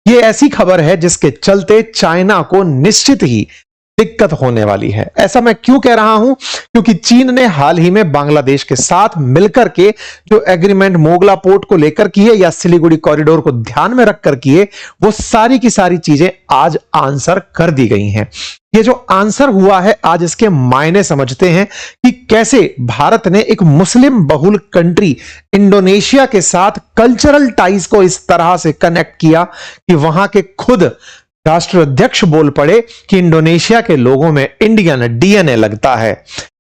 ये ऐसी खबर है जिसके चलते चाइना को निश्चित ही दिक्कत होने वाली है। ऐसा मैं क्यों कह रहा हूं? क्योंकि चीन ने हाल ही में बांग्लादेश के साथ मिलकर के जो एग्रीमेंट मोगला पोर्ट को लेकर किए या सिलीगुड़ी कॉरिडोर को ध्यान में रखकर किए, वो सारी की सारी चीजें आज आंसर कर दी गई हैं। ये जो आंसर हुआ है, आज इसके मायने समझते हैं कि कैसे भारत ने एक मुस्लिम बहुल कंट्री इंडोनेशिया के साथ कल्चरल टाइज को इस तरह से कनेक्ट किया कि वहां के खुद राष्ट्राध्यक्ष बोल पड़े कि इंडोनेशिया के लोगों में इंडियन डीएनए लगता है।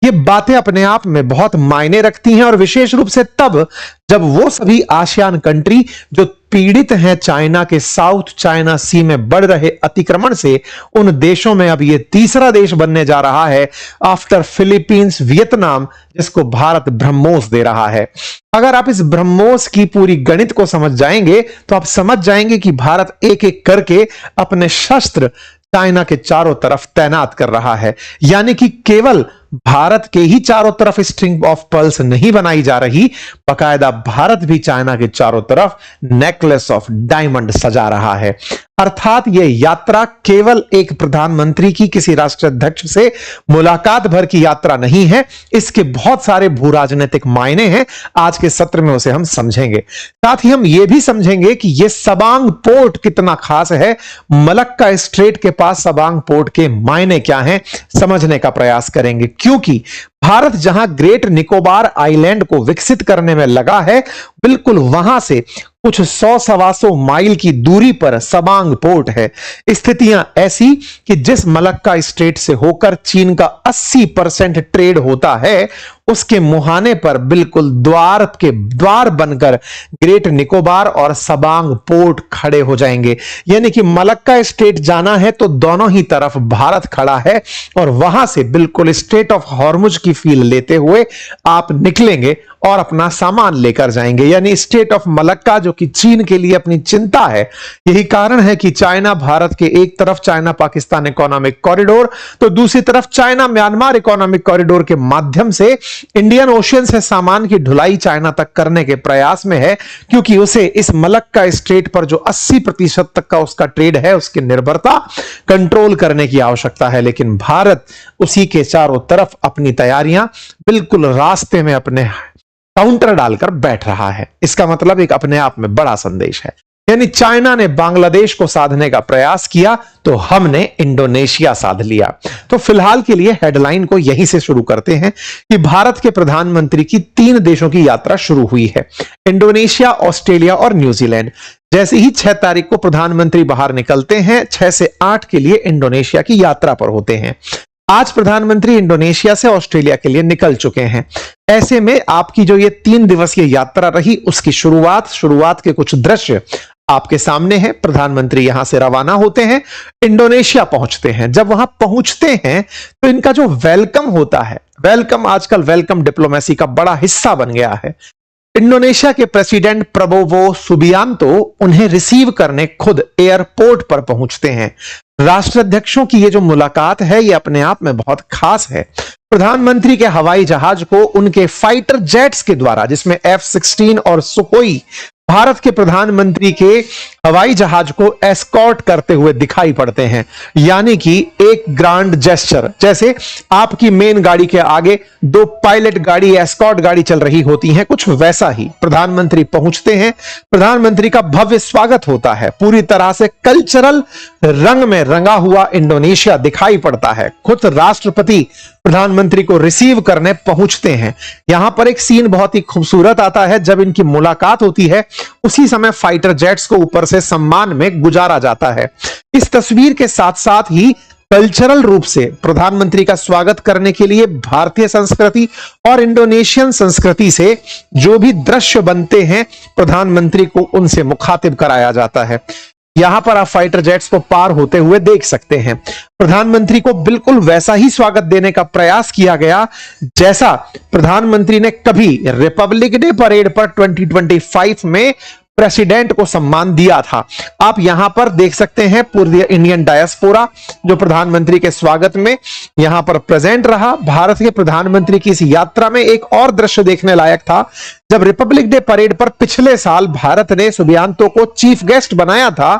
ये बातें अपने आप में बहुत मायने रखती हैं, और विशेष रूप से तब जब वो सभी आसियान कंट्री जो पीड़ित हैं चाइना के साउथ चाइना सी में बढ़ रहे अतिक्रमण से, उन देशों में अब ये तीसरा देश बनने जा रहा है आफ्टर फिलीपींस, वियतनाम, जिसको भारत ब्रह्मोस दे रहा है। अगर आप इस ब्रह्मोस की पूरी गणित को समझ जाएंगे तो आप समझ जाएंगे कि भारत एक एक करके अपने शस्त्र चाइना के चारों तरफ तैनात कर रहा है। यानी कि केवल भारत के ही चारों तरफ स्ट्रिंग ऑफ पर्ल्स नहीं बनाई जा रही, बकायदा भारत भी चाइना के चारों तरफ नेकलेस ऑफ डायमंड सजा रहा है। अर्थात यह यात्रा केवल एक प्रधानमंत्री की किसी राष्ट्राध्यक्ष से मुलाकात भर की यात्रा नहीं है, इसके बहुत सारे भू राजनीतिक मायने हैं। आज के सत्र में उसे हम समझेंगे। साथ ही हम यह भी समझेंगे कि यह सबांग पोर्ट कितना खास है, मलक्का स्ट्रेट के पास सबांग पोर्ट के मायने क्या हैं, समझने का प्रयास करेंगे। क्योंकि भारत जहां ग्रेट निकोबार आइलैंड को विकसित करने में लगा है, बिल्कुल वहां से कुछ 100-125 माइल की दूरी पर सबांग पोर्ट है। स्थितियां ऐसी कि जिस मलक्का स्ट्रेट से होकर चीन का 80% ट्रेड होता है, उसके मुहाने पर बिल्कुल द्वार बनकर ग्रेट निकोबार और सबांग पोर्ट खड़े हो जाएंगे। यानी कि मलक्का स्ट्रेट जाना है तो दोनों ही तरफ भारत खड़ा है, और वहां से बिल्कुल स्ट्रेट ऑफ हॉर्मुज की फील लेते हुए आप निकलेंगे और अपना सामान लेकर जाएंगे। यानी स्टेट ऑफ मलक्का जो कि चीन के लिए अपनी चिंता है। यही कारण है कि चाइना भारत के एक तरफ चाइना पाकिस्तान इकोनॉमिक कॉरिडोर, तो दूसरी तरफ चाइना म्यांमार इकोनॉमिक कॉरिडोर के माध्यम से इंडियन ओशियन से सामान की ढुलाई चाइना तक करने के प्रयास में है, क्योंकि उसे इस मलक्का स्ट्रेट पर जो 80% तक का उसका ट्रेड है, उसकी निर्भरता कंट्रोल करने की आवश्यकता है। लेकिन भारत उसी के चारों तरफ अपनी तैयारियां बिल्कुल रास्ते में अपने काउंटर डालकर बैठ रहा है। इसका मतलब एक अपने आप में बड़ा संदेश है। यानी चाइना ने बांग्लादेश को साधने का प्रयास किया तो हमने इंडोनेशिया साध लिया। तो फिलहाल के लिए हेडलाइन को यहीं से शुरू करते हैं कि भारत के प्रधानमंत्री की 3 देशों की यात्रा शुरू हुई है, इंडोनेशिया, ऑस्ट्रेलिया और न्यूजीलैंड। जैसे ही 6 तारीख को प्रधानमंत्री बाहर निकलते हैं, 6 से 8 के लिए इंडोनेशिया की यात्रा पर होते हैं। आज प्रधानमंत्री इंडोनेशिया से ऑस्ट्रेलिया के लिए निकल चुके हैं। ऐसे में आपकी जो ये 3 दिवसीय यात्रा रही, उसकी शुरुआत के कुछ दृश्य आपके सामने हैं। प्रधानमंत्री यहां से रवाना होते हैं, इंडोनेशिया पहुंचते हैं। जब वहां पहुंचते हैं तो इनका जो वेलकम होता है, वेलकम आजकल वेलकम डिप्लोमेसी का बड़ा हिस्सा बन गया है। इंडोनेशिया के प्रेसिडेंट प्रबोवो सुबियांतो उन्हें रिसीव करने खुद एयरपोर्ट पर पहुंचते हैं। राष्ट्राध्यक्षों की ये जो मुलाकात है, ये अपने आप में बहुत खास है। प्रधानमंत्री के हवाई जहाज को उनके फाइटर जेट्स के द्वारा, जिसमें F-16 और सुखोई भारत के प्रधानमंत्री के हवाई जहाज को एस्कॉर्ट करते हुए दिखाई पड़ते हैं। यानी कि एक ग्रांड जेस्चर, जैसे आपकी मेन गाड़ी के आगे 2 पायलट गाड़ी, एस्कॉर्ट गाड़ी चल रही होती हैं, कुछ वैसा ही प्रधानमंत्री पहुंचते हैं। प्रधानमंत्री का भव्य स्वागत होता है। पूरी तरह से कल्चरल रंग में रंगा हुआ इंडोनेशिया दिखाई पड़ता है। खुद राष्ट्रपति प्रधानमंत्री को रिसीव करने पहुंचते हैं। यहां पर एक सीन बहुत ही खूबसूरत आता है। जब इनकी मुलाकात होती है, उसी समय फाइटर जेट्स को ऊपर से सम्मान में गुजारा जाता है। इस तस्वीर के साथ साथ ही कल्चरल रूप से प्रधानमंत्री का स्वागत करने के लिए भारतीय संस्कृति और इंडोनेशियन संस्कृति से जो भी दृश्य बनते हैं, प्रधानमंत्री को उनसे मुखातिब कराया जाता है। यहां पर आप फाइटर जेट्स को पार होते हुए देख सकते हैं। प्रधानमंत्री को बिल्कुल वैसा ही स्वागत देने का प्रयास किया गया जैसा प्रधानमंत्री ने कभी रिपब्लिक डे परेड पर 2025 में प्रेसिडेंट को सम्मान दिया था। आप यहां पर देख सकते हैं पूर्वी इंडियन डायस्पोरा जो प्रधानमंत्री के स्वागत में यहां पर प्रेजेंट रहा। भारत के प्रधानमंत्री की इस यात्रा में एक और दृश्य देखने लायक था, जब रिपब्लिक डे परेड पर पिछले साल भारत ने सुबियांतो को चीफ गेस्ट बनाया था।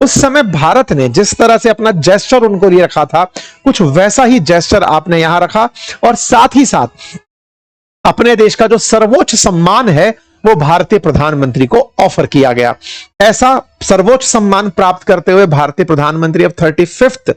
उस समय भारत ने जिस तरह से अपना जेस्चर उनको लिए रखा था, कुछ वैसा ही जेस्चर आपने यहां रखा और साथ ही साथ अपने देश का जो सर्वोच्च सम्मान है वो भारतीय प्रधानमंत्री को ऑफर किया गया। ऐसा सर्वोच्च सम्मान प्राप्त करते हुए भारतीय प्रधानमंत्री अब 35th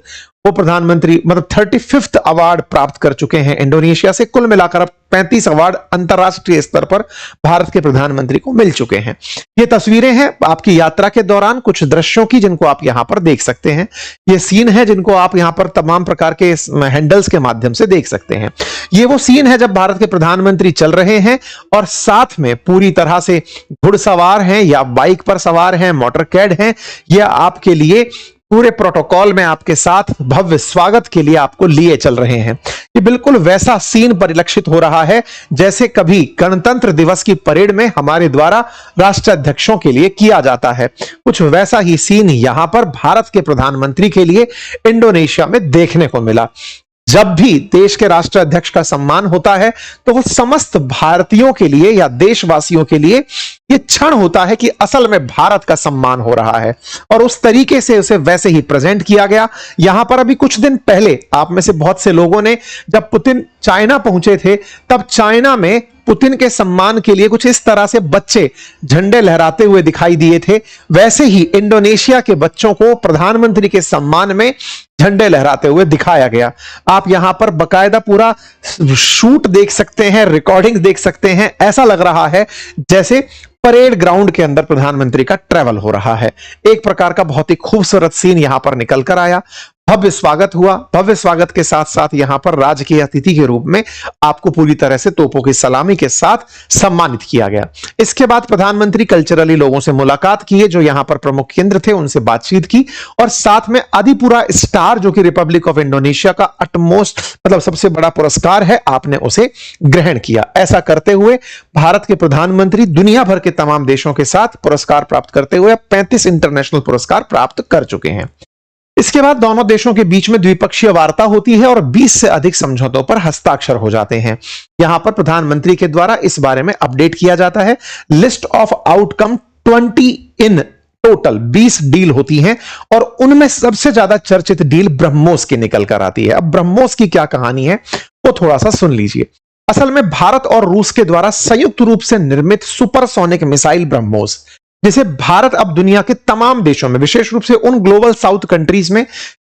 वो प्रधानमंत्री मतलब 35th अवार्ड प्राप्त कर चुके हैं इंडोनेशिया से। कुल मिलाकर अब 35 अवार्ड अंतरराष्ट्रीय स्तर पर भारत के प्रधानमंत्री को मिल चुके हैं। ये तस्वीरें हैं आपकी यात्रा के दौरान कुछ दृश्यों की, जिनको आप यहां पर देख सकते हैं। ये सीन है जिनको आप यहां पर तमाम प्रकार के हैंडल्स के माध्यम से देख सकते हैं। ये वो सीन है जब भारत के प्रधानमंत्री चल रहे हैं और साथ में पूरी तरह से घुड़सवार हैं या बाइक पर सवार हैं, मोटरकैड हैं, यह आपके लिए पूरे प्रोटोकॉल में आपके साथ भव्य स्वागत के लिए आपको लिए चल रहे हैं। ये बिल्कुल वैसा सीन परिलक्षित हो रहा है जैसे कभी गणतंत्र दिवस की परेड में हमारे द्वारा राष्ट्राध्यक्षों के लिए किया जाता है। कुछ वैसा ही सीन यहां पर भारत के प्रधानमंत्री के लिए इंडोनेशिया में देखने को मिला। जब भी देश के राष्ट्राध्यक्ष का सम्मान होता है तो वो समस्त भारतीयों के लिए या देशवासियों के लिए ये क्षण होता है कि असल में भारत का सम्मान हो रहा है, और उस तरीके से उसे वैसे ही प्रेजेंट किया गया। यहां पर अभी कुछ दिन पहले आप में से बहुत से लोगों ने, जब पुतिन चाइना पहुंचे थे, तब चाइना में पुतिन के सम्मान के लिए कुछ इस तरह से बच्चे झंडे लहराते हुए दिखाई दिए थे। वैसे ही इंडोनेशिया के बच्चों को प्रधानमंत्री के सम्मान में झंडे लहराते हुए दिखाया गया। आप यहां पर बकायदा पूरा शूट देख सकते हैं, रिकॉर्डिंग देख सकते हैं। ऐसा लग रहा है जैसे परेड ग्राउंड के अंदर प्रधानमंत्री का ट्रैवल हो रहा है। एक प्रकार का बहुत ही खूबसूरत सीन यहां पर निकल कर आया। भव्य स्वागत हुआ। भव्य स्वागत के साथ साथ यहां पर राजकीय अतिथि के रूप में आपको पूरी तरह से तोपों की सलामी के साथ सम्मानित किया गया। इसके बाद प्रधानमंत्री कल्चरली लोगों से मुलाकात किए जो यहां पर प्रमुख केंद्र थे, उनसे बातचीत की, और साथ में आदिपुरा स्टार जो कि रिपब्लिक ऑफ इंडोनेशिया का अटमोस्ट मतलब सबसे बड़ा पुरस्कार है, आपने उसे ग्रहण किया। ऐसा करते हुए भारत के प्रधानमंत्री दुनिया भर के तमाम देशों के साथ पुरस्कार प्राप्त करते हुए 35 इंटरनेशनल पुरस्कार प्राप्त कर चुके हैं। इसके बाद दोनों देशों के बीच में द्विपक्षीय वार्ता होती है और 20 से अधिक समझौतों पर हस्ताक्षर हो जाते हैं। यहां पर प्रधानमंत्री के द्वारा इस बारे में अपडेट किया जाता है। List of outcome 20 in total 20 deal होती हैं और उनमें सबसे ज्यादा चर्चित डील ब्रह्मोस की निकल कर आती है। अब ब्रह्मोस की क्या कहानी है वो थोड़ा सा सुन लीजिए। असल में भारत और रूस के द्वारा संयुक्त रूप से निर्मित सुपरसोनिक मिसाइल ब्रह्मोस, जिसे भारत अब दुनिया के तमाम देशों में, विशेष रूप से उन ग्लोबल साउथ कंट्रीज में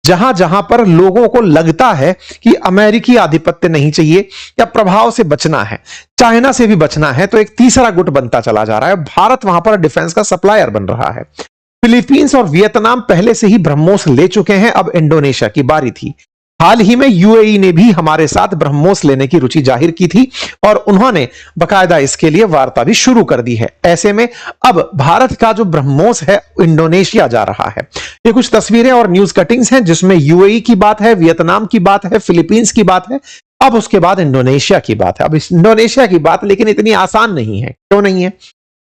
जहां जहां पर लोगों को लगता है कि अमेरिकी आधिपत्य नहीं चाहिए या प्रभाव से बचना है, चाइना से भी बचना है, तो एक तीसरा गुट बनता चला जा रहा है। भारत वहां पर डिफेंस का सप्लायर बन रहा है। फिलीपींस और वियतनाम पहले से ही ब्रह्मोस ले चुके हैं, अब इंडोनेशिया की बारी थी। हाल ही में यूएई ने भी हमारे साथ ब्रह्मोस लेने की रुचि जाहिर की थी और उन्होंने बकायदा इसके लिए वार्ता भी शुरू कर दी है। ऐसे में अब भारत का जो ब्रह्मोस है इंडोनेशिया जा रहा है। ये कुछ तस्वीरें और न्यूज कटिंग्स हैं जिसमें यूएई की बात है, वियतनाम की बात है, फिलीपींस की बात है, अब उसके बाद इंडोनेशिया की बात है। अब इंडोनेशिया की बात लेकिन इतनी आसान नहीं है। क्यों नहीं है?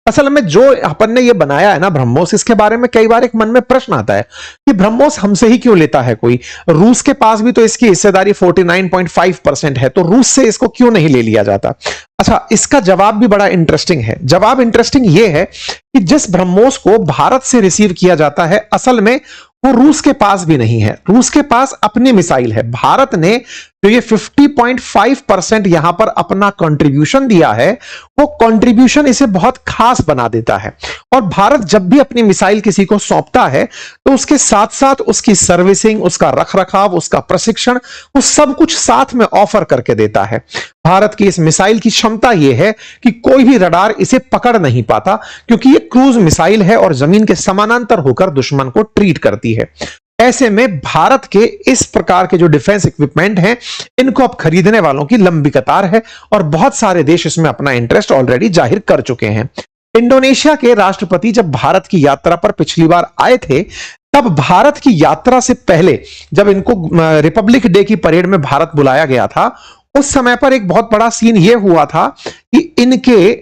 असल में जो अपन ने ये बनाया है ना ब्रह्मोस, इसके बारे में कई बार एक मन में प्रश्न आता है कि ब्रह्मोस हमसे ही क्यों लेता है कोई? रूस के पास भी तो इसकी हिस्सेदारी 49.5% है, तो रूस से इसको क्यों नहीं ले लिया जाता? अच्छा, इसका जवाब भी बड़ा इंटरेस्टिंग है। जवाब इंटरेस्टिंग ये है कि जिस ब्रह्मोस को भारत से रिसीव किया जाता है, असल में वो रूस के पास भी नहीं है। रूस के पास अपनी मिसाइल है। भारत ने जो ये 50.5% यहां पर अपना कंट्रीब्यूशन दिया है, वो कंट्रीब्यूशन इसे बहुत खास बना देता है। और भारत जब भी अपनी मिसाइल किसी को सौंपता है तो उसके साथ साथ उसकी सर्विसिंग, उसका रखरखाव, उसका प्रशिक्षण, वो सब कुछ साथ में ऑफर करके देता है। भारत की इस मिसाइल की क्षमता यह है कि कोई भी रडार इसे पकड़ नहीं पाता, क्योंकि यह क्रूज मिसाइल है और जमीन के समानांतर होकर दुश्मन को ट्रीट करती है। ऐसे में भारत के इस प्रकार के जो डिफेंस इक्विपमेंट हैं, इनको अब खरीदने वालों की लंबी कतार है और बहुत सारे देश इसमें अपना इंटरेस्ट ऑलरेडी जाहिर कर चुके हैं। इंडोनेशिया के राष्ट्रपति जब भारत की यात्रा पर पिछली बार आए थे, तब भारत की यात्रा से पहले जब इनको रिपब्लिक डे की परेड में भारत बुलाया गया था, उस समय पर एक बहुत बड़ा सीन यह हुआ था कि इनके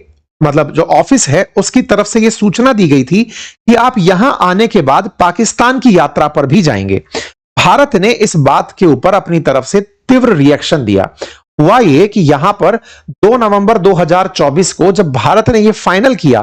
मतलब जो ऑफिस है उसकी तरफ से यह सूचना दी गई थी कि आप यहां आने के बाद पाकिस्तान की यात्रा पर भी जाएंगे। भारत ने इस बात के ऊपर अपनी तरफ से तीव्र रिएक्शन दिया। हुआ ये कि यहां पर 2 नवंबर 2024 को जब भारत ने यह फाइनल किया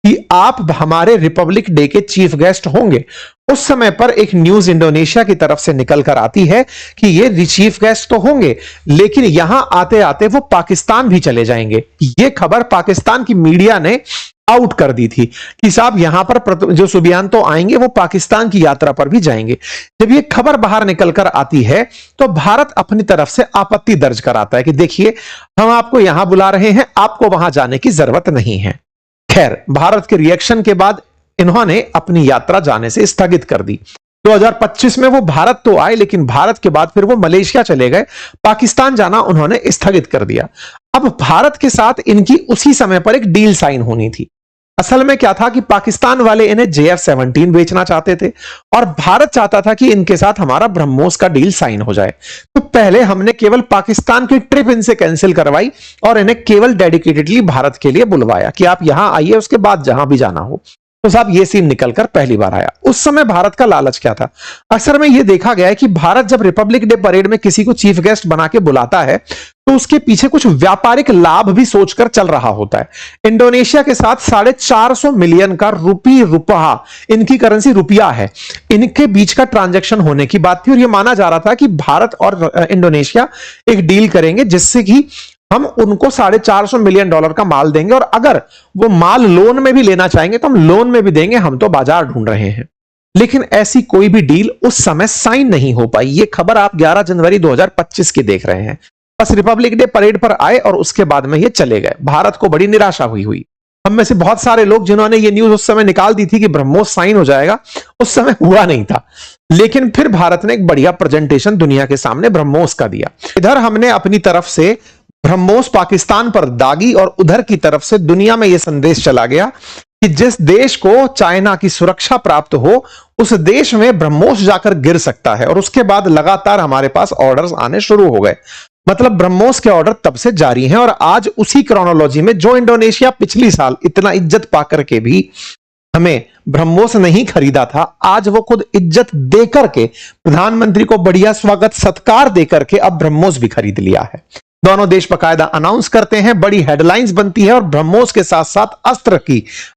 कि आप हमारे रिपब्लिक डे के चीफ गेस्ट होंगे, उस समय पर एक न्यूज इंडोनेशिया की तरफ से निकल कर आती है कि ये चीफ गेस्ट तो होंगे, लेकिन यहां आते आते वो पाकिस्तान भी चले जाएंगे। यह खबर पाकिस्तान की मीडिया ने आउट कर दी थी कि साहब यहां पर जो सुबियांतो आएंगे वो पाकिस्तान की यात्रा पर भी जाएंगे। जब ये खबर बाहर निकलकर आती है तो भारत अपनी तरफ से आपत्ति दर्ज कराता है कि देखिए, हम आपको यहां बुला रहे हैं, आपको वहां जाने की जरूरत नहीं है। खैर, भारत के रिएक्शन के बाद इन्होंने अपनी यात्रा जाने से स्थगित कर दी। 2025 में वो भारत तो आए, लेकिन भारत के बाद फिर वो मलेशिया चले गए। पाकिस्तान जाना उन्होंने स्थगित कर दिया। अब भारत के साथ इनकी उसी समय पर एक डील साइन होनी थी। असल में क्या था कि पाकिस्तान वाले इन्हें JF-17 बेचना चाहते थे और भारत चाहता था कि इनके साथ हमारा ब्रह्मोस का डील साइन हो जाए। तो पहले हमने केवल पाकिस्तान की ट्रिप इनसे कैंसिल करवाई और इन्हें केवल डेडिकेटेडली भारत के लिए बुलवाया कि आप यहां आइए, उसके बाद जहां भी जाना हो। तो साहब ये सीन निकलकर पहली बार आया। उस समय भारत का लालच क्या था? अक्सर में यह देखा गया है कि भारत जब रिपब्लिक डे परेड में किसी को चीफ गेस्ट बना के बुलाता है तो उसके पीछे कुछ व्यापारिक लाभ भी सोचकर चल रहा होता है। इंडोनेशिया के साथ 450 मिलियन का रुपया, इनकी करेंसी रुपया है, इनके बीच का ट्रांजैक्शन होने की बात थी और यह माना जा रहा था कि भारत और इंडोनेशिया एक डील करेंगे जिससे कि हम उनको $450 मिलियन का माल देंगे और अगर वो माल लोन में भी लेना चाहेंगे तो हम लोन में भी देंगे, हम तो बाजार ढूंढ रहे हैं। लेकिन ऐसी कोई भी डील उस समय साइन नहीं हो पाई। ये खबर आप 11 जनवरी 2025 की देख रहे हैं। बस रिपब्लिक डे परेड पर आए और उसके बाद में ये चले गए। भारत को बड़ी निराशा हुई। हम में से बहुत सारे लोग जिन्होंने ये न्यूज उस समय निकाल दी थी कि ब्रह्मोस साइन हो जाएगा, उस समय हुआ नहीं था। लेकिन फिर भारत ने एक बढ़िया प्रेजेंटेशन दुनिया के सामने ब्रह्मोस का दिया। इधर हमने अपनी तरफ से ब्रह्मोस पाकिस्तान पर दागी और उधर की तरफ से दुनिया में यह संदेश चला गया कि जिस देश को चाइना की सुरक्षा प्राप्त हो उस देश में ब्रह्मोस जाकर गिर सकता है। और उसके बाद लगातार हमारे पास ऑर्डर्स आने शुरू हो गए। मतलब ब्रह्मोस के ऑर्डर तब से जारी हैं और आज उसी क्रोनोलॉजी में जो इंडोनेशिया पिछली साल इतना इज्जत पाकर के भी हमें ब्रह्मोस नहीं खरीदा था, आज वो खुद इज्जत देकर के प्रधानमंत्री को बढ़िया स्वागत सत्कार देकर के अब ब्रह्मोस भी खरीद लिया है। दोनों देश बकायदा अनाउंस करते हैं, बड़ी हेडलाइंस बनती है और ब्रह्मोस के साथ साथ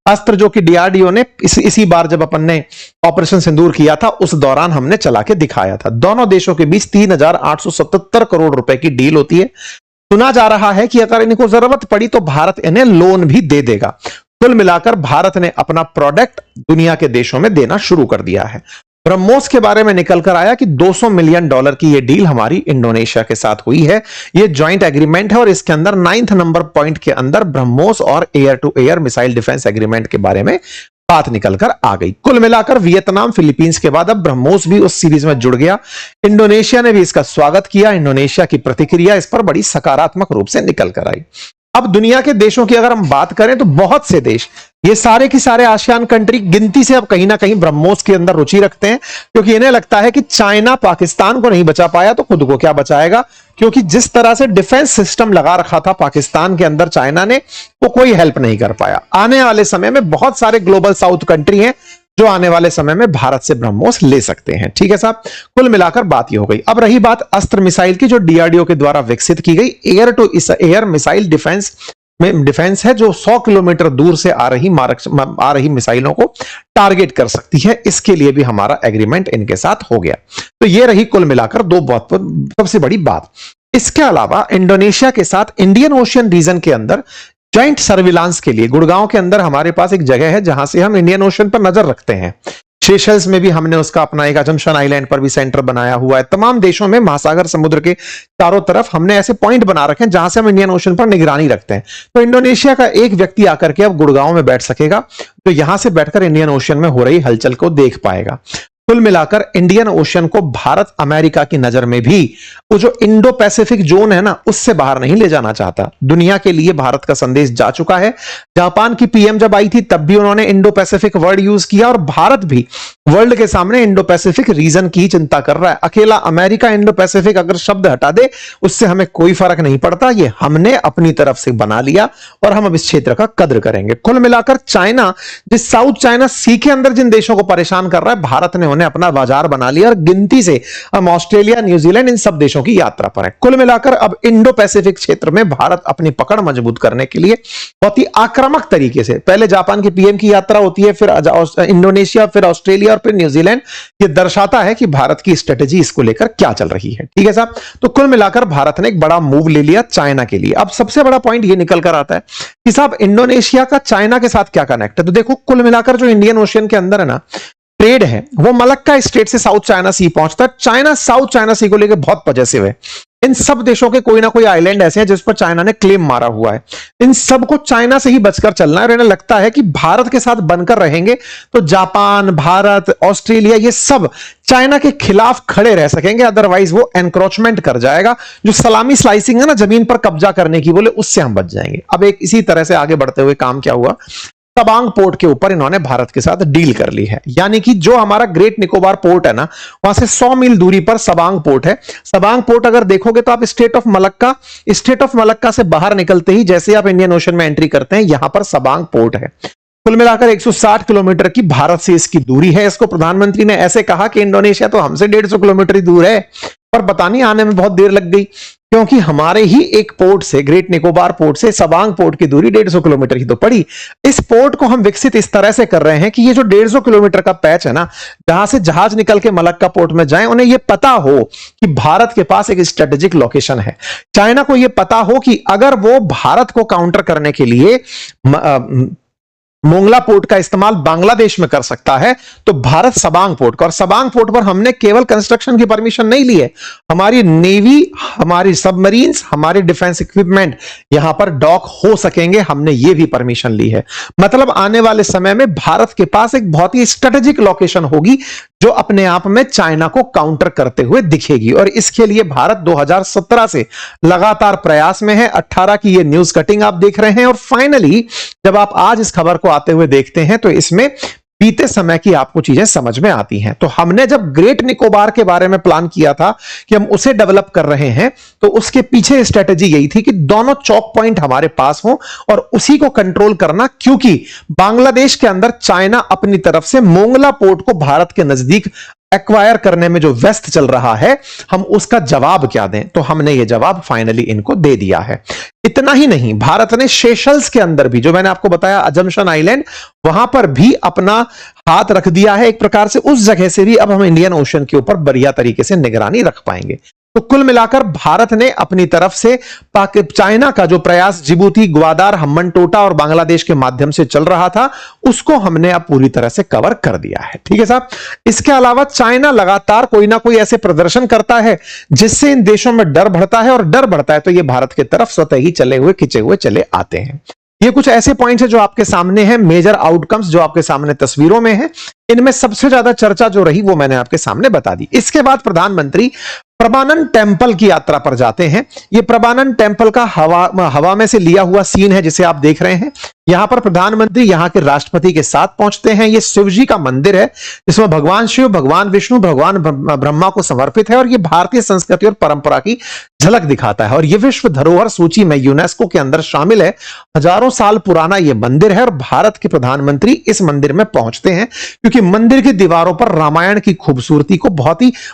अस्त्र जो कि DRDO ने इसी बार जब अपन ने ऑपरेशन सिंदूर किया था उस दौरान हमने चला के दिखाया था। दोनों देशों के बीच 3,877 करोड़ रुपए की डील होती है। सुना जा रहा है कि अगर इनको जरूरत पड़ी तो भारत इन्हें लोन भी दे देगा। कुल मिलाकर भारत ने अपना प्रोडक्ट दुनिया के देशों में देना शुरू कर दिया है। ब्रह्मोस के बारे में निकलकर आया कि $200 मिलियन की यह डील हमारी इंडोनेशिया के साथ हुई है। यह जॉइंट एग्रीमेंट है और इसके अंदर 9th नंबर पॉइंट के अंदर ब्रह्मोस और air to air missile defence agreement के बारे में बात निकलकर आ गई। कुल मिलाकर वियतनाम, फिलीपींस के बाद अब ब्रह्मोस भी उस सीरीज में जुड़ गया। इंडोनेशिया ने भी इसका स्वागत किया। इंडोनेशिया की प्रतिक्रिया इस पर बड़ी सकारात्मक रूप से निकलकर आई। अब दुनिया के देशों की अगर हम बात करें तो बहुत से देश, ये सारे के सारे आसियान कंट्री गिनती से अब कहीं ना कहीं ब्रह्मोस के अंदर रुचि रखते हैं, क्योंकि इन्हें लगता है कि चाइना पाकिस्तान को नहीं बचा पाया तो खुद को क्या बचाएगा। क्योंकि जिस तरह से डिफेंस सिस्टम लगा रखा था पाकिस्तान के अंदर चाइना ने, वो कोई हेल्प नहीं कर पाया। आने वाले समय में बहुत सारे ग्लोबल साउथ कंट्री हैं जो आने वाले समय में भारत से ब्रह्मोस ले सकते हैं। ठीक है साहब, कुल मिलाकर बात ये हो गई। अब रही बात अस्त्र मिसाइल की, जो DRDO के द्वारा विकसित की गई air to air missile defence है, जो 100 किलोमीटर दूर से आ रही मिसाइलों को टारगेट कर सकती है। इसके लिए भी हमारा एग्रीमेंट इनके साथ हो गया। तो ये रही कुल मिलाकर दो बहुत सबसे बड़ी बात। इसके अलावा इंडोनेशिया के साथ इंडियन ओशियन रीजन के अंदर जॉइंट सर्विलांस के लिए गुड़गांव के अंदर हमारे पास एक जगह है जहां से हम इंडियन ओशन पर नजर रखते हैं। सेशल्स में भी हमने उसका अपना एक अजम्पशन आइलैंड पर भी सेंटर बनाया हुआ है। तमाम देशों में महासागर समुद्र के चारों तरफ हमने ऐसे पॉइंट बना रखे हैं जहां से हम इंडियन ओशन पर निगरानी रखते हैं। तो इंडोनेशिया का एक व्यक्ति आकर के अब गुड़गांव में बैठ सकेगा, तो यहां से बैठकर इंडियन ओशन में हो रही हलचल को देख पाएगा। कुल मिलाकर इंडियन ओशियन को भारत अमेरिका की नजर में भी वो जो इंडो पैसिफिक जोन है ना, उससे बाहर नहीं ले जाना चाहता। दुनिया के लिए भारत का संदेश जा चुका है। जापान की पीएम जब आई थी तब भी उन्होंने इंडो पैसिफिक वर्ड यूज किया, और भारत भी वर्ल्ड के सामने इंडो पैसिफिक रीजन की चिंता कर रहा है। अकेला अमेरिका इंडो पैसिफिक अगर शब्द हटा दे उससे हमें कोई फर्क नहीं पड़ता, ये हमने अपनी तरफ से बना लिया और हम अब इस क्षेत्र का कद्र करेंगे। कुल मिलाकर चाइना, जिस साउथ चाइना सी के अंदर जिन देशों को परेशान कर रहा है, भारत ने उन्हें अपना बाजार बना लिया और गिनती से हम ऑस्ट्रेलिया, न्यूजीलैंड, इन सब देशों की यात्रा पर है। कुल मिलाकर अब इंडो पैसिफिक क्षेत्र में भारत अपनी पकड़ मजबूत करने के लिए बहुत ही आक्रामक तरीके से, पहले जापान के पीएम की यात्रा होती है, फिर इंडोनेशिया, फिर ऑस्ट्रेलिया और फिर न्यूजीलैंड, ये दर्शाता है कि भारत की स्ट्रेटेजी इसको लेकर क्या चल रही है। ठीक है साहब, तो कुल मिलाकर भारत ने एक बड़ा मूव ले लिया चाइना के लिए। अब सबसे बड़ा पॉइंट ये निकल कर आता है कि साहब इंडोनेशिया का चाइना के साथ क्या कनेक्ट है। तो देखो, कुल मिलाकर जो इंडियन ओशियन के अंदर है ना ट्रेड है, वो मलक्का स्टेट से साउथ चाइना सी पहुंचता है। चाइना साउथ चाइना सी को लेकर बहुत पजेसिव है। इन सब देशों के कोई ना कोई आइलैंड ऐसे हैं जिस पर चाइना ने क्लेम मारा हुआ है। इन सबको चाइना से ही बचकर चलना है, और इन्हें लगता है कि भारत के साथ बनकर रहेंगे तो जापान, भारत, ऑस्ट्रेलिया, ये सब चाइना के खिलाफ खड़े रह सकेंगे, अदरवाइज वो एनक्रोचमेंट कर जाएगा। जो सलामी स्लाइसिंग है ना, जमीन पर कब्जा करने की, बोले उससे हम बच जाएंगे। अब एक इसी तरह से आगे बढ़ते हुए काम क्या हुआ, तवांग पोर्ट के ऊपर इन्होंने भारत के साथ डील कर ली है। यानी कि जो हमारा ग्रेट निकोबार पोर्ट है ना, वहां से 100 मील दूरी पर सबांग पोर्ट है। सबांग पोर्ट अगर देखोगे तो आप स्टेट ऑफ मलक्का से बाहर निकलते ही जैसे आप इंडियन ओशन में एंट्री करते हैं, यहां पर सबांग पोर्ट है। कुल मिलाकर 160 किलोमीटर की भारत से इसकी दूरी है। इसको प्रधानमंत्री ने ऐसे कहा कि इंडोनेशिया तो हमसे 150 किलोमीटर ही दूर है, पर पता नहीं आने में बहुत देर लग गई, क्योंकि हमारे ही एक पोर्ट से, ग्रेट निकोबार पोर्ट से सबांग पोर्ट की दूरी 150 किलोमीटर ही तो पड़ी। इस पोर्ट को हम विकसित इस तरह से कर रहे हैं कि ये जो 150 किलोमीटर का पैच है ना, जहां से जहाज निकल के मलक्का पोर्ट में जाए, उन्हें यह पता हो कि भारत के पास एक स्ट्रेटेजिक लोकेशन है। चाइना को यह पता हो कि अगर वो भारत को काउंटर करने के लिए मोंगला पोर्ट का इस्तेमाल बांग्लादेश में कर सकता है, तो भारत सबांग पोर्ट का, और सबांग पोर्ट पर हमने केवल कंस्ट्रक्शन की परमिशन नहीं ली है, हमारी नेवी, हमारी सबमरीन्स, हमारे डिफेंस इक्विपमेंट यहां पर डॉक हो सकेंगे, हमने ये भी परमिशन ली है। मतलब आने वाले समय में भारत के पास एक बहुत ही स्ट्रेटेजिक लोकेशन होगी जो अपने आप में चाइना को काउंटर करते हुए दिखेगी, और इसके लिए भारत 2017 से लगातार प्रयास में है। 18 की ये न्यूज कटिंग आप देख रहे हैं, और फाइनली जब आप आज इस खबर को आते हुए देखते हैं तो इसमें बीते समय की आपको चीजें समझ में आती हैं। तो हमने जब ग्रेट निकोबार के बारे में प्लान किया था कि हम उसे डेवलप कर रहे हैं, तो उसके पीछे स्ट्रेटेजी यही थी कि दोनों चौक पॉइंट हमारे पास हो और उसी को कंट्रोल करना, क्योंकि बांग्लादेश के अंदर चाइना अपनी तरफ से मोंगला पोर्ट को भारत के नजदीक एक्वायर करने में जो व्यस्त चल रहा है, हम उसका जवाब क्या दें। तो हमने ये जवाब फाइनली इनको दे दिया है। इतना ही नहीं, भारत ने सेशल्स के अंदर भी, जो मैंने आपको बताया अजम्पशन आइलैंड, वहां पर भी अपना हाथ रख दिया है। एक प्रकार से उस जगह से भी अब हम इंडियन ओशन के ऊपर बढ़िया तरीके से निगरानी रख पाएंगे। तो कुल मिलाकर भारत ने अपनी तरफ से चाइना का जो प्रयास जिबूती, ग्वादार, हम्बनटोटा और बांग्लादेश के माध्यम से चल रहा था, उसको हमने अब पूरी तरह से कवर कर दिया है। ठीक है साहब, इसके अलावा चाइना लगातार कोई ना कोई ऐसे प्रदर्शन करता है जिससे इन देशों में डर बढ़ता है, और डर बढ़ता है तो ये भारत की तरफ स्वतः ही चले हुए खिंचे हुए चले आते हैं। ये कुछ ऐसे पॉइंट्स हैं जो आपके सामने हैं, मेजर आउटकम्स जो आपके सामने तस्वीरों में है। इनमें सबसे ज्यादा चर्चा जो रही वो मैंने आपके सामने बता दी। इसके बाद प्रधानमंत्री प्रभानन टेम्पल की यात्रा पर जाते हैं। ये प्रभानन टेम्पल का हवा में से लिया हुआ सीन है जिसे आप देख रहे हैं। यहां पर प्रधानमंत्री यहां के राष्ट्रपति के साथ पहुंचते हैं। ये शिव जी का मंदिर है जिसमें भगवान शिव, भगवान विष्णु, भगवान ब्रह्मा को समर्पित है, और ये भारतीय संस्कृति और परंपरा की झलक दिखाता है, और ये विश्व धरोहर सूची में यूनेस्को के अंदर शामिल है। हजारों साल पुराना ये मंदिर है, और भारत के प्रधानमंत्री इस मंदिर में पहुंचते हैं क्योंकि मंदिर की दीवारों पर रामायण की खूबसूरती को,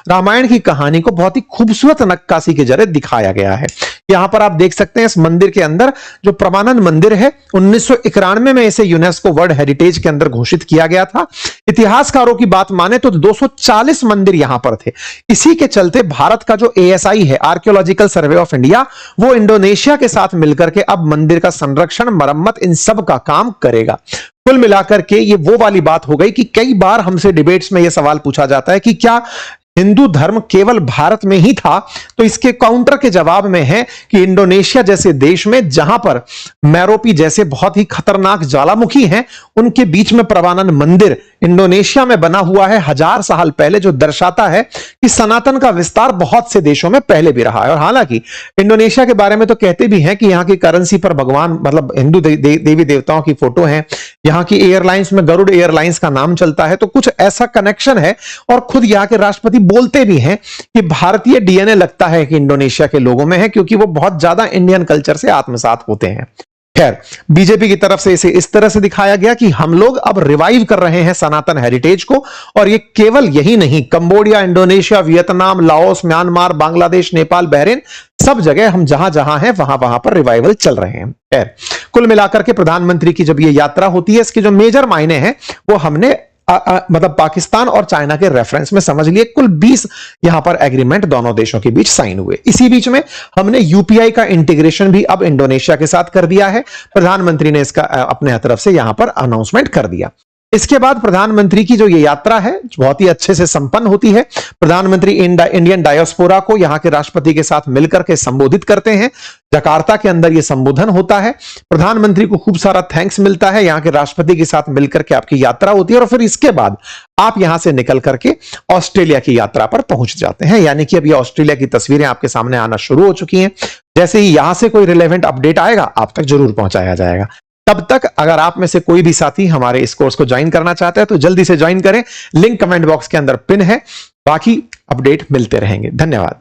रामायण की कहानी को बहुत ही खूबसूरत नक्काशी के जरिए दिखाया गया है। यहां पर आप देख सकते हैं इस मंदिर के अंदर जो प्रमानन मंदिर है, 1991 में इसे यूनेस्को वर्ल्ड हेरिटेज के अंदर घोषित किया गया था। इतिहासकारों की बात माने तो 240 मंदिर यहां पर थे। इसी के चलते भारत का जो ASI है, आर्कियोलॉजिकल सर्वे ऑफ इंडिया, वो इंडोनेशिया के साथ मिलकर के अब मंदिर का संरक्षण, मरम्मत, इन सब का काम करेगा। कुल मिलाकर के ये वो वाली बात हो गई कि कई बार हमसे डिबेट्स में यह सवाल पूछा जाता है कि क्या हिंदू धर्म केवल भारत में ही था, तो इसके काउंटर के जवाब में है कि इंडोनेशिया जैसे देश में जहां पर मैरोपी जैसे बहुत ही खतरनाक ज्वालामुखी हैं, उनके बीच में परमानंद मंदिर इंडोनेशिया में बना हुआ है 1000 साल पहले, जो दर्शाता है कि सनातन का विस्तार बहुत से देशों में पहले भी रहा है। और हालांकि इंडोनेशिया के बारे में तो कहते भी हैं कि यहां की करेंसी पर भगवान मतलब हिंदू देवी देवताओं की फोटो है, यहां की एयरलाइंस में गरुड़ एयरलाइंस का नाम चलता है, तो कुछ ऐसा कनेक्शन है। और खुद यहां के राष्ट्रपति बोलते भी हैं कि भारतीय डीएनए लगता है कि इंडोनेशिया के लोगों में है, क्योंकि वो बहुत ज्यादा इंडियन कल्चर से आत्मसात होते हैं। खैर, बीजेपी की तरफ से इसे इस तरह से दिखाया गया कि हम लोग अब रिवाइव कर रहे हैं सनातन हेरिटेज को, और ये केवल यही नहीं, Cambodia, Indonesia, Vietnam, Laos, Myanmar, Bangladesh, Nepal, Bahrain, सब जगह हम जहां जहां हैं वहां वहां पर रिवाइवल चल रहे हैं। खैर, कुल मिलाकर के प्रधानमंत्री की जब ये यात्रा होती है, इसके जो मेजर मायने हैं वो हमने मतलब पाकिस्तान और चाइना के रेफरेंस में समझ लिए। कुल 20 यहां पर एग्रीमेंट दोनों देशों के बीच साइन हुए। इसी बीच में हमने यूपीआई का इंटीग्रेशन भी अब इंडोनेशिया के साथ कर दिया है। प्रधानमंत्री ने इसका अपने तरफ से यहां पर अनाउंसमेंट कर दिया। इसके बाद प्रधानमंत्री की जो ये यात्रा है बहुत ही अच्छे से संपन्न होती है। प्रधानमंत्री इंडियन डायस्पोरा को यहां के राष्ट्रपति के साथ मिलकर के संबोधित करते हैं। जकार्ता के अंदर यह संबोधन होता है। प्रधानमंत्री को खूब सारा थैंक्स मिलता है। यहां के राष्ट्रपति के साथ मिलकर के आपकी यात्रा होती है, और फिर इसके बाद आप यहां से निकल करके ऑस्ट्रेलिया की यात्रा पर पहुंच जाते हैं। यानी कि अब ये ऑस्ट्रेलिया की तस्वीरें आपके सामने आना शुरू हो चुकी हैं। जैसे ही यहां से कोई रिलेवेंट अपडेट आएगा आप तक जरूर पहुंचाया जाएगा। तब तक अगर आप में से कोई भी साथी हमारे इस कोर्स को ज्वाइन करना चाहता है तो जल्दी से ज्वाइन करें। लिंक कमेंट बॉक्स के अंदर पिन है। बाकी अपडेट मिलते रहेंगे। धन्यवाद।